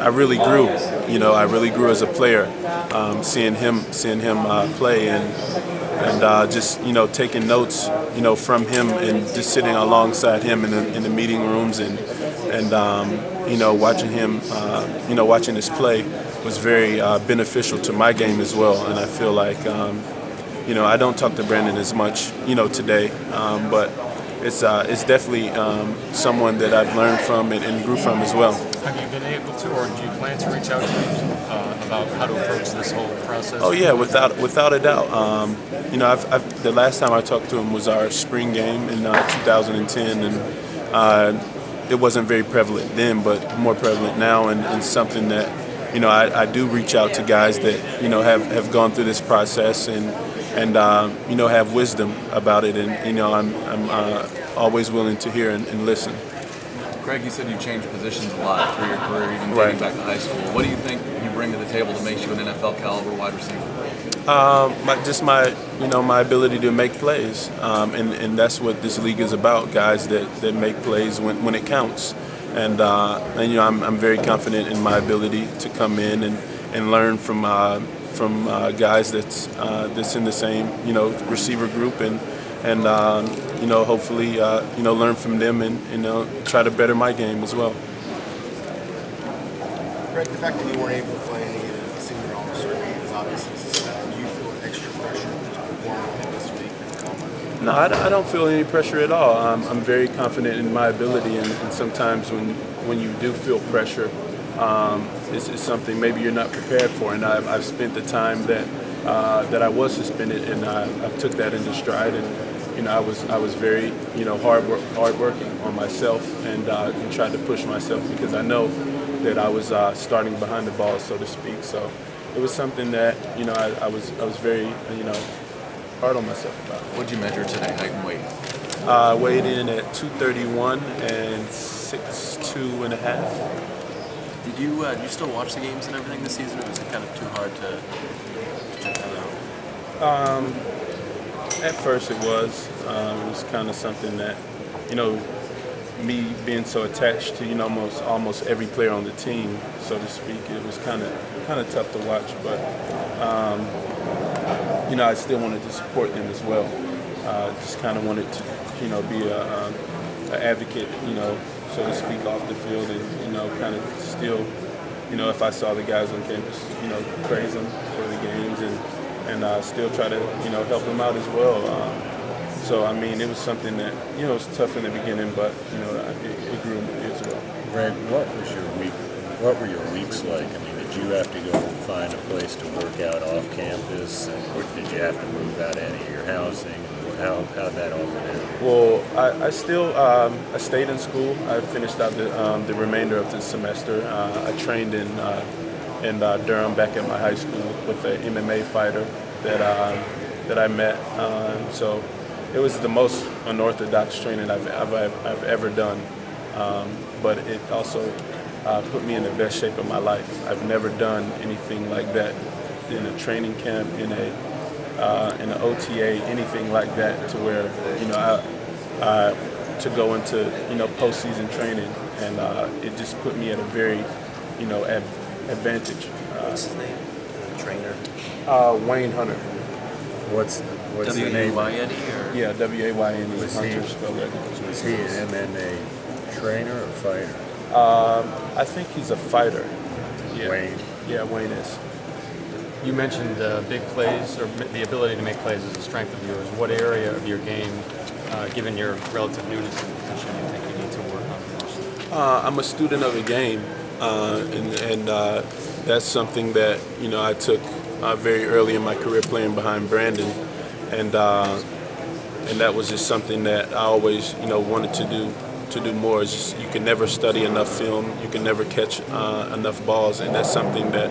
I really grew. I really grew as a player, seeing him play and just taking notes from him and just sitting alongside him in the meeting rooms and watching him watching his play was very beneficial to my game as well. And I feel like I don't talk to Brandon as much today, but it's definitely someone that I've learned from and grew from as well. Have you been able to, or do you plan to reach out to him about how to approach this whole process? Oh yeah, without a doubt. I've the last time I talked to him was our spring game in 2010, and it wasn't very prevalent then, but more prevalent now, and something that I do reach out to guys that have gone through this process and have wisdom about it, and I'm always willing to hear and listen. Craig, you said you changed positions a lot through your career, even dating back to high school. What do you think you bring to the table that makes you an NFL caliber wide receiver? My ability to make plays, and that's what this league is about. Guys that make plays when it counts, and I'm very confident in my ability to come in and learn from guys that's in the same receiver group and hopefully learn from them and try to better my game as well. Greg, the fact that you weren't able to play any of the senior All-Star games obviously suspended. Do you feel extra pressure to perform well this week? No, I don't feel any pressure at all. I'm very confident in my ability, and sometimes when you do feel pressure, it's something maybe you're not prepared for. And I've spent the time that I was suspended, and I took that into stride. And I was very hard working on myself and tried to push myself because I know that I was starting behind the ball, so to speak. So it was something that I was very hard on myself about. What did you measure today, height and weight? Weighed in at 231 and 6'2" and a half. Did you still watch the games and everything this season, or was it kind of too hard to check that out? At first it was. It was kind of something that, me being so attached to almost every player on the team, so to speak, it was kind of tough to watch. But I still wanted to support them as well. Just kind of wanted to be an advocate, so to speak, off the field, and kind of still, if I saw the guys on campus, praise them for the games and still try to help them out as well. So I mean, it was something that it was tough in the beginning, but it grew as well. Greg, what were your weeks like? I mean, did you have to go find a place to work out off campus, or did you have to move out any of your housing? How'd that all go down? Well, I still I stayed in school. I finished out the remainder of the semester. I trained in Durham back at my high school with an MMA fighter that I met. So it was the most unorthodox training I've ever done, but it also put me in the best shape of my life. I've never done anything like that in a training camp, in an OTA, anything like that, to where to go into postseason training, and it just put me at a very advantage. What's his name? The trainer? Wayne Hunter. What's the name? W-A-Y-N-E or? Yeah, W-A-Y-N-E. Was he an MMA trainer or fighter? I think he's a fighter. Yeah. Wayne. Yeah, Wayne is. You mentioned big plays, or the ability to make plays as a strength of yours. What area of your game, given your relative newness to the position, do you think you need to work on most? I'm a student of the game, and that's something that I took very early in my career, playing behind Brandon, and that was just something that I always wanted to do more. It's just, you can never study enough film, you can never catch enough balls, and that's something that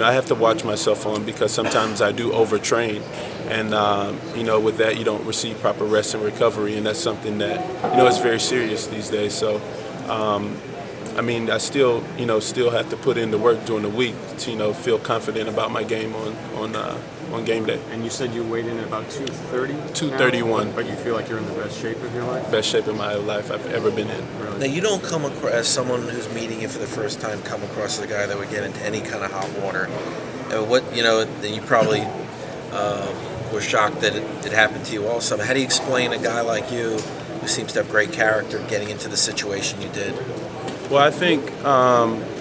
I have to watch myself on, because sometimes I do overtrain, and with that you don't receive proper rest and recovery, and that's something that is very serious these days. So I mean, I still have to put in the work during the week to feel confident about my game on on game day. And you said you weighed in at about 230? 231. But you feel like you're in the best shape of your life? Best shape of my life I've ever been in. Really? Now, you don't come across, as someone who's meeting you for the first time, come across as a guy that would get into any kind of hot water. You probably were shocked that it happened to you also. How do you explain a guy like you, who seems to have great character, getting into the situation you did? Well, I think,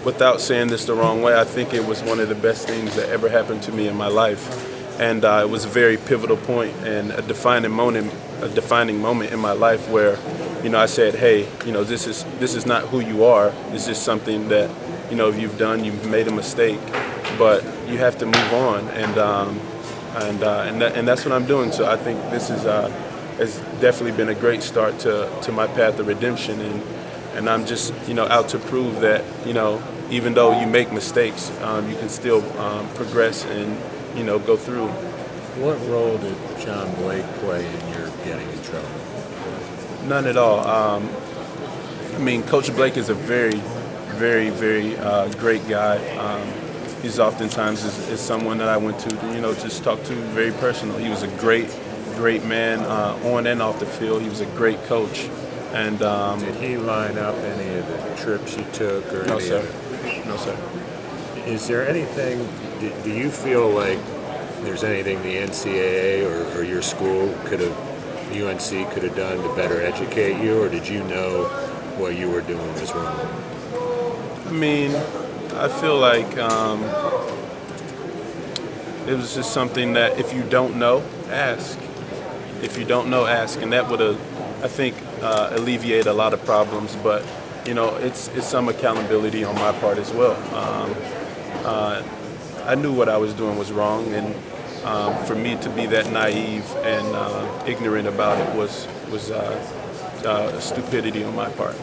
without saying this the wrong way, I think it was one of the best things that ever happened to me in my life. And it was a very pivotal point and a defining moment in my life where, I said, hey, this is not who you are. This is something that, you've done, you've made a mistake, but you have to move on. And that's what I'm doing. So I think this has definitely been a great start to my path of redemption. And I'm just, out to prove that, even though you make mistakes, you can still progress and, go through. What role did John Blake play in your getting in trouble? None at all. Coach Blake is a very, very, very great guy. He's oftentimes is someone that I went to, just talk to very personal. He was a great man on and off the field. He was a great coach. And did he line up any of the trips you took or no, any sir. of it? No, sir. Is there anything, do you feel like there's anything the NCAA or your school UNC could have done to better educate you, or did you know what you were doing was wrong? I feel like it was just something that if you don't know, ask. If you don't know, ask. And that would have, I think, alleviate a lot of problems. But, it's some accountability on my part as well. I knew what I was doing was wrong, and for me to be that naive and ignorant about it was stupidity on my part.